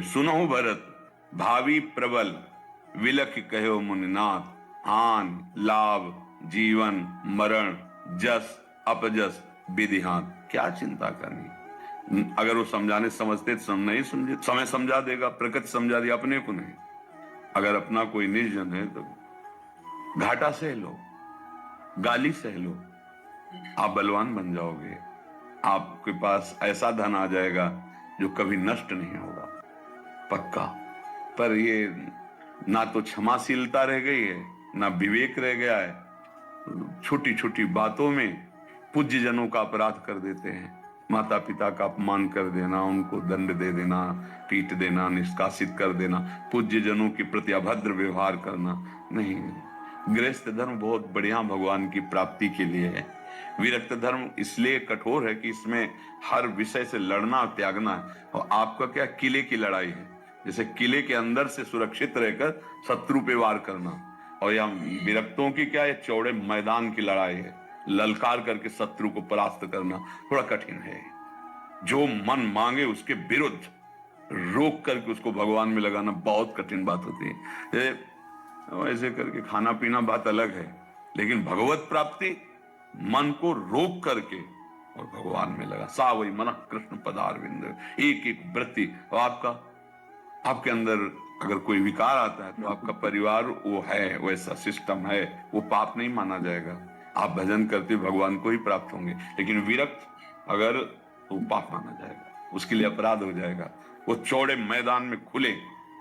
सुनहु भरत भावी प्रबल, विलख कहो मुनिनाथ, आन लाभ जीवन मरण जस अपजस विधिहान। क्या चिंता करनी, अगर वो समझाने समझते तो नहीं समझे, समय समझा देगा, प्रकृति समझा दिया, अपने को नहीं। अगर अपना कोई निर्जन है तो घाटा सह लो, गाली सह लो, आप बलवान बन जाओगे। आपके पास ऐसा धन आ जाएगा जो कभी नष्ट नहीं होगा, पक्का। पर ये ना तो क्षमाशीलता रह गई है, ना विवेक रह गया है। छोटी छोटी बातों में पूज्य जनों का अपराध कर देते हैं। माता पिता का अपमान कर देना, उनको दंड दे देना, पीट देना, निष्कासित कर देना, पूज्य जनों के प्रति अभद्र व्यवहार करना नहीं। गृहस्थ धर्म बहुत बढ़िया भगवान की प्राप्ति के लिए है। विरक्त धर्म इसलिए कठोर है कि इसमें हर विषय से लड़ना और त्यागना है। और आपका क्या किले की लड़ाई है, जैसे किले के अंदर से सुरक्षित रहकर शत्रु पे वार करना। और यहाँ विरक्तों की क्या है, चौड़े मैदान की लड़ाई है, ललकार करके शत्रु को परास्त करना थोड़ा कठिन है। जो मन मांगे उसके विरुद्ध रोक करके उसको भगवान में लगाना बहुत कठिन बात होती है। ऐसे करके खाना पीना बात अलग है, लेकिन भगवत प्राप्ति मन को रोक करके और भगवान में लगा। सा वही मन कृष्ण पदारविंद, एक एक वृत्ति। और आपके अंदर अगर कोई विकार आता है तो आपका परिवार वो है, वैसा सिस्टम है, वो पाप नहीं माना जाएगा। आप भजन करते भगवान को ही प्राप्त होंगे। लेकिन विरक्त अगर तो पाप माना जाएगा, उसके लिए अपराध हो जाएगा। वो चौड़े मैदान में खुले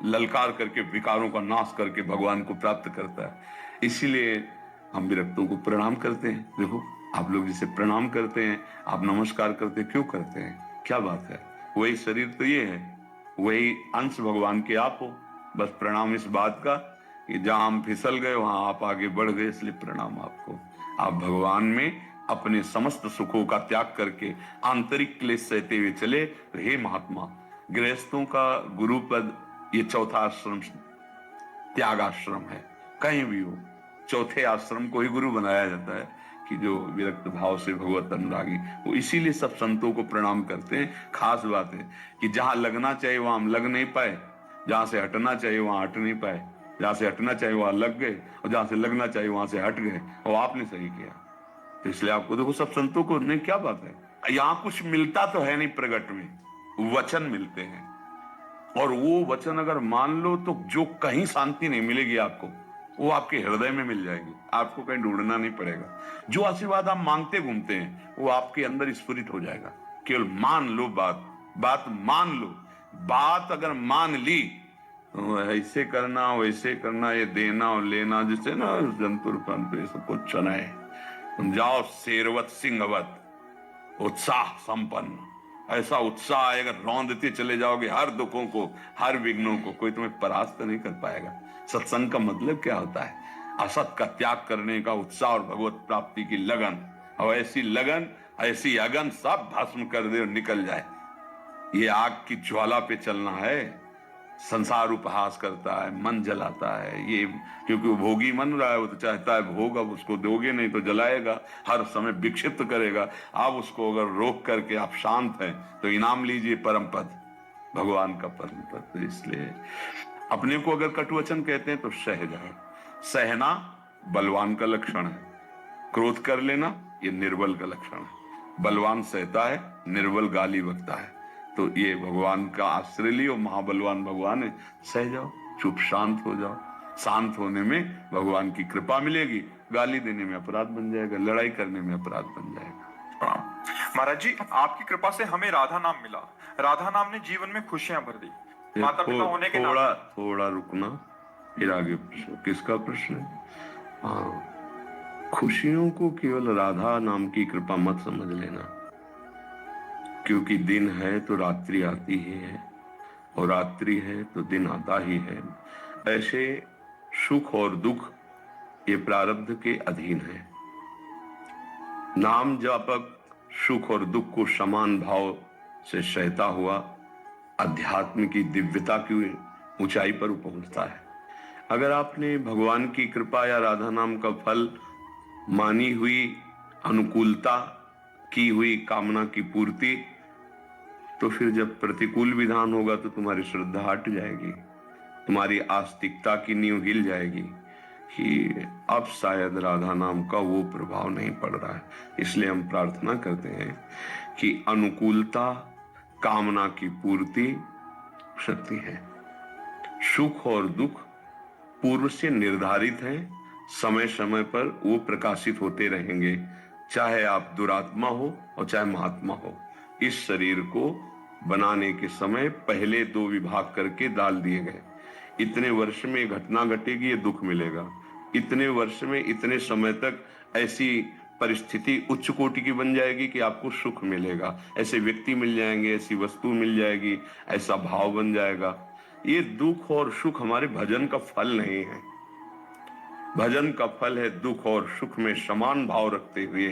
ललकार करके विकारों का नाश करके भगवान को प्राप्त करता है। इसीलिए हम विरक्तों को प्रणाम करते हैं। देखो आप लोग जिसे प्रणाम करते हैं, आप नमस्कार करते हैं, क्यों करते हैं, क्या बात है? वही शरीर तो ये है, वही अंश भगवान के आप हो। बस प्रणाम इस बात का कि जहां हम फिसल गए वहां आप आगे बढ़ गए, इसलिए प्रणाम आपको। आप भगवान में अपने समस्त सुखों का त्याग करके आंतरिक क्लेश सहते हुए चले। तो हे महात्मा, गृहस्थों का गुरु पद ये चौथा आश्रम त्याग आश्रम है। कहीं भी हो, चौथे आश्रम को ही गुरु बनाया जाता है कि जो विरक्त भाव से भगवत अनुरागी। वो इसीलिए सब संतों को प्रणाम करते हैं। खास बात है कि जहां लगना चाहिए वहां हम लग नहीं पाए, जहां से हटना चाहिए वहां हट नहीं पाए, जहां से हटना चाहिए वहां लग गए, और जहां से लगना चाहिए वहां से हट गए, और आपने सही किया। तो इसलिए आपको देखो सब संतों को नहीं, क्या बात है, यहां कुछ मिलता तो है नहीं, प्रगट में वचन मिलते हैं। और वो वचन अगर मान लो तो जो कहीं शांति नहीं मिलेगी आपको, वो आपके हृदय में मिल जाएगी, आपको कहीं ढूंढना नहीं पड़ेगा। जो आशीर्वाद आप मांगते घूमते हैं वो आपके अंदर स्फुरित हो जाएगा। केवल मान लो बात मान लो। बात अगर मान ली तो ऐसे करना वैसे करना, ये देना और लेना, जिससे ना जंतुर पंतु ये सब कुछ चनाए, तुम जाओ शेरवत सिंहवत उत्साह संपन्न। ऐसा उत्साह आएगा, रौंदते चले जाओगे हर दुखों को, हर विघ्नों को, कोई तुम्हें परास्त नहीं कर पाएगा। सत्संग का मतलब क्या होता है? असत का त्याग करने का उत्साह और भगवत प्राप्ति की लगन। और ऐसी लगन, ऐसी अगन सब भस्म कर दे और निकल जाए। ये आग की ज्वाला पे चलना है। संसार उपहास करता है, मन जलाता है, ये क्योंकि वो भोगी मन रहा है, वो तो चाहता है भोग, अब उसको दोगे नहीं तो जलाएगा, हर समय विक्षिप्त करेगा। आप उसको अगर रोक करके आप शांत हैं तो इनाम लीजिए परम पद, भगवान का परम पद। तो इसलिए अपने को अगर कटुवचन कहते हैं तो सह जाओ। सहना बलवान का लक्षण है, क्रोध कर लेना ये निर्बल का लक्षण है। बलवान सहता है, निर्बल गाली बकता है। तो ये भगवान का आश्रय लियो, महाबलवान भगवान है, सह जाओ, चुप शांत हो जाओ। शांत होने में भगवान की कृपा मिलेगी, गाली देने में अपराध बन जाएगा, लड़ाई करने में अपराध बन जाएगा। महाराज जी, आपकी कृपा से हमें राधा नाम मिला। राधा नाम ने जीवन में खुशियां भर दी। माता पिता होने के थोड़ा रुकना, फिर आगे प्रश्न। किसका प्रश्न है? हाँ, खुशियों को केवल राधा नाम की कृपा मत समझ लेना, क्योंकि दिन है तो रात्रि आती ही है, और रात्रि है तो दिन आता ही है। ऐसे सुख और दुख ये प्रारब्ध के अधीन है। नाम जापक सुख और दुख को समान भाव से सहता हुआ अध्यात्म की दिव्यता की ऊंचाई पर पहुंचता है। अगर आपने भगवान की कृपा या राधा नाम का फल मानी हुई अनुकूलता, की हुई कामना की पूर्ति, तो फिर जब प्रतिकूल विधान होगा तो तुम्हारी श्रद्धा हट जाएगी, तुम्हारी आस्तिकता की नींव हिल जाएगी कि अब शायद राधा नाम का वो प्रभाव नहीं पड़ रहा है। इसलिए हम प्रार्थना करते हैं कि अनुकूलता कामना की पूर्ति शक्ति है। सुख और दुख पूर्व से निर्धारित है, समय समय पर वो प्रकाशित होते रहेंगे, चाहे आप दुरात्मा हो और चाहे महात्मा हो। इस शरीर को बनाने के समय पहले 2 विभाग करके डाल दिए गए। इतने वर्ष में घटना घटेगी, ये दुख मिलेगा। इतने वर्ष में इतने समय तक ऐसी परिस्थिति उच्च कोटि की बन जाएगी कि आपको सुख मिलेगा। ऐसे व्यक्ति मिल जाएंगे, ऐसी वस्तु मिल जाएगी, ऐसा भाव बन जाएगा। ये दुख और सुख हमारे भजन का फल नहीं है। भजन का फल है दुख और सुख में समान भाव रखते हुए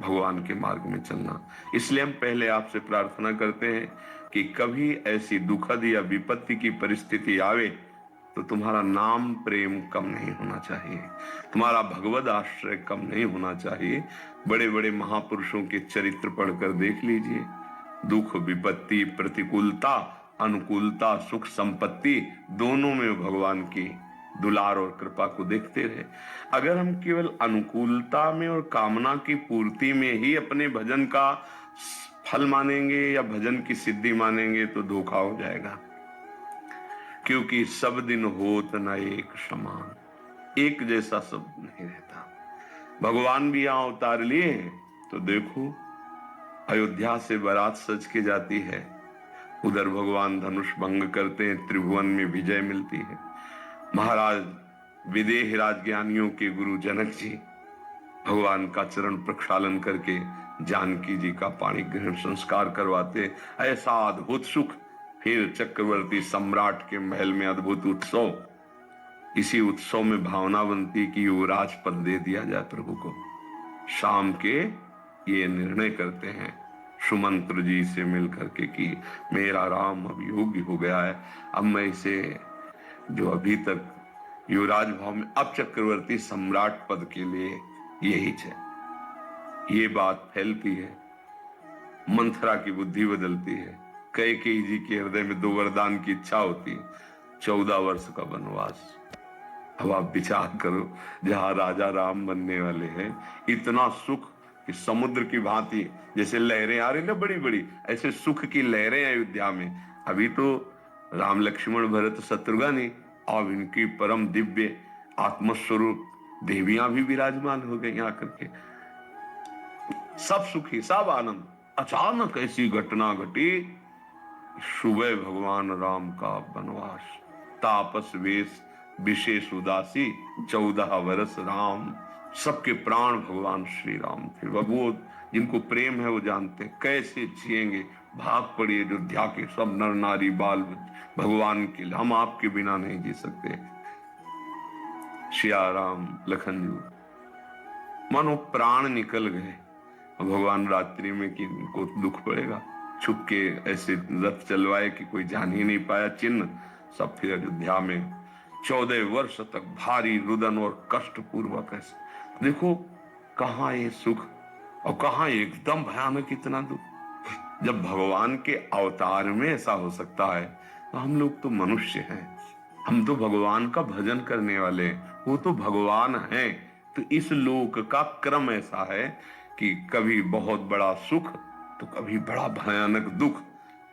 भगवान के मार्ग में चलना। इसलिए हम पहले आपसे प्रार्थना करते हैं कि कभी ऐसी दुखद या विपत्ति की परिस्थिति आवे तो तुम्हारा नाम प्रेम कम नहीं होना चाहिए, तुम्हारा भगवद आश्रय कम नहीं होना चाहिए। बड़े बड़े महापुरुषों के चरित्र पढ़कर देख लीजिए, दुख विपत्ति प्रतिकूलता अनुकूलता सुख संपत्ति दोनों में भगवान की दुलार और कृपा को देखते रहे। अगर हम केवल अनुकूलता में और कामना की पूर्ति में ही अपने भजन का फल मानेंगे या भजन की सिद्धि मानेंगे तो धोखा हो जाएगा, क्योंकि सब दिन होत न एक समान, एक जैसा सब नहीं रहता। भगवान भी यहां उतार लिए तो देखो, अयोध्या से बारात सज के जाती है, उधर भगवान धनुष भंग करते हैं, त्रिभुवन में विजय मिलती है। महाराज विदेह राज ज्ञानियों के गुरु जनक जी भगवान का चरण प्रक्षालन करके जानकी जी का पाणी ग्रहण संस्कार करवाते। ऐसा अद्भुत सुख। फिर चक्रवर्ती सम्राट के महल में अद्भुत उत्सव। इसी उत्सव में भावना बनती कि युवराज पद दे दिया जाए प्रभु को। शाम के ये निर्णय करते हैं सुमंत्र जी से मिल करके कि मेरा राम अब योग्य हो गया है, अब मैं इसे जो अभी तक युवराज भाव में, अब चक्रवर्ती सम्राट पद के लिए यही है। ये बात फैलती है, मंथरा की बुद्धि बदलती है, कैकेयी जी के हृदय में 2 वरदान की इच्छा होती है, 14 वर्ष का वनवास। अब आप विचार करो, जहां राजा राम बनने वाले हैं, इतना सुख कि समुद्र की भांति जैसे लहरें आ रही ना बड़ी बड़ी, ऐसे सुख की लहरें अयोध्या में। अभी तो राम लक्ष्मण भरत शत्रुघ्न, और इनकी परम दिव्य आत्मस्वरूप देवियां भी विराजमान हो गई आकर के, सब सुखी सब आनंद। अचानक ऐसी घटना घटी, सुबह भगवान राम का वनवास, तापस वेश विशेष उदासी 14 वर्ष राम। सबके प्राण भगवान श्री राम थे। वो जिनको प्रेम है वो जानते कैसे जिएंगे। भाग पड़ी अयोध्या के सब नर नारी बाल भगवान के लिए, हम आपके बिना नहीं जी सकते। सिया राम लखन जी मानो प्राण निकल गए। भगवान रात्रि में कि इनको दुख पड़ेगा, छुप के ऐसे रथ चलवाए कि कोई जान ही नहीं पाया चिन्ह। सब फिर अयोध्या में 14 वर्ष तक भारी रुदन और कष्ट पूर्वक ऐसे। देखो कहां ये सुख और कहां एकदम भयानक इतना दुख। जब भगवान के अवतार में ऐसा हो सकता है तो हम लोग तो मनुष्य हैं, हम तो भगवान का भजन करने वाले हैं, वो तो भगवान हैं। तो इस लोक का क्रम ऐसा है कि कभी बहुत बड़ा सुख तो कभी बड़ा भयानक दुख,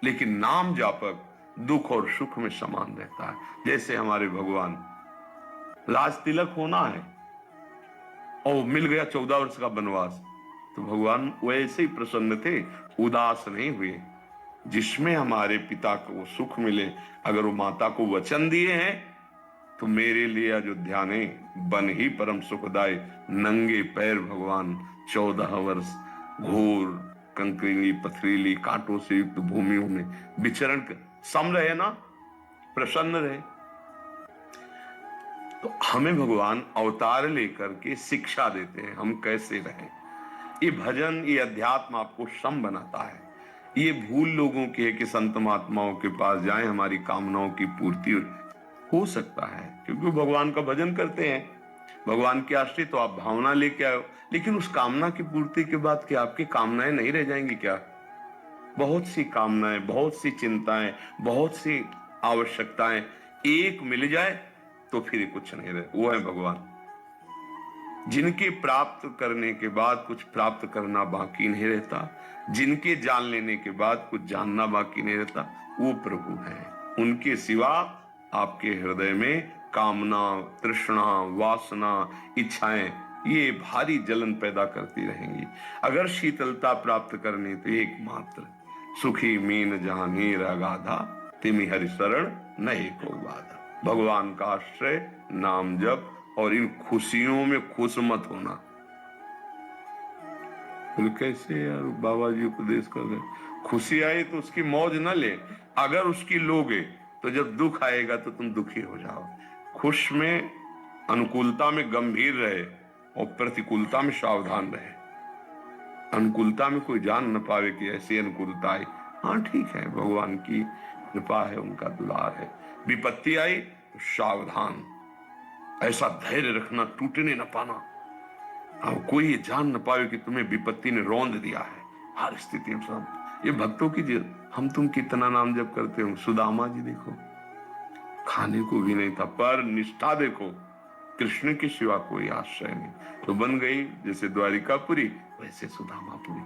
लेकिन नाम जापक दुख और सुख में समान रहता है। जैसे हमारे भगवान, राज तिलक होना है और मिल गया 14 वर्ष का वनवास, तो भगवान वैसे ही प्रसन्न थे, उदास नहीं हुए। जिसमें हमारे पिता को सुख मिले, अगर वो माता को वचन दिए हैं तो मेरे लिए अयोध्या ने बन ही परम सुखदाय। नंगे पैर भगवान 14 वर्ष घोर कंकरीली पथरीली कांटों से युक्त भूमियों में विचरण कर सम रहे ना, प्रसन्न रहे। तो हमें भगवान अवतार लेकर के शिक्षा देते हैं हम कैसे रहें। ये भजन ये अध्यात्म आपको सम बनाता है। ये भूल लोगों की है कि संत महात्माओं के पास जाएं, हमारी कामनाओं की पूर्ति हो सकता है, क्योंकि वो भगवान का भजन करते हैं, भगवान के आश्रित, तो आप भावना लेके आए, लेकिन उस कामना की पूर्ति के बाद क्या आपकी कामनाएं नहीं रह जाएंगी क्या? बहुत सी कामनाएं, बहुत सी चिंताएं, बहुत सी आवश्यकताएं एक मिल जाए तो फिर कुछ नहीं रहे, वो है भगवान। जिनके प्राप्त करने के बाद कुछ प्राप्त करना बाकी नहीं रहता, जिनके जान लेने के बाद कुछ जानना बाकी नहीं रहता, वो प्रभु है। उनके सिवा आपके हृदय में कामना, तृष्णा, वासना, इच्छाएं ये भारी जलन पैदा करती रहेंगी। अगर शीतलता प्राप्त करनी तो एकमात्र सुखी मीन जहां नीर अगाधा, तिमि हरि शरण नहीं को बाधा। भगवान का आश्रय, नाम जप, और इन खुशियों में खुश मत होना। बोले कैसे यार, बाबा जी उपदेश कर रहे, खुशी आई तो उसकी मौज न ले, अगर उसकी लोगे तो जब दुख आएगा तो तुम दुखी हो जाओ। खुश में, अनुकूलता में गंभीर रहे और प्रतिकूलता में सावधान रहे। अनुकूलता में कोई जान न पावे कि ऐसी अनुकूलता आई, हाँ ठीक है, भगवान की कृपा है, उनका दुलार है। विपत्ति आई तो सावधान, ऐसा धैर्य रखना, टूटने न पाना। अब कोई ये जान न पावे कि तुम्हें विपत्ति ने रौंद दिया है। हर स्थिति में सब ये भक्तों की हम तुम कितना नाम जप करते हो। सुदामा जी देखो, खाने को भी नहीं था, पर निष्ठा देखो, कृष्ण के सिवा कोई आश्रय नहीं, तो बन गई जैसे द्वारिकापुरी वैसे सुदामापुरी।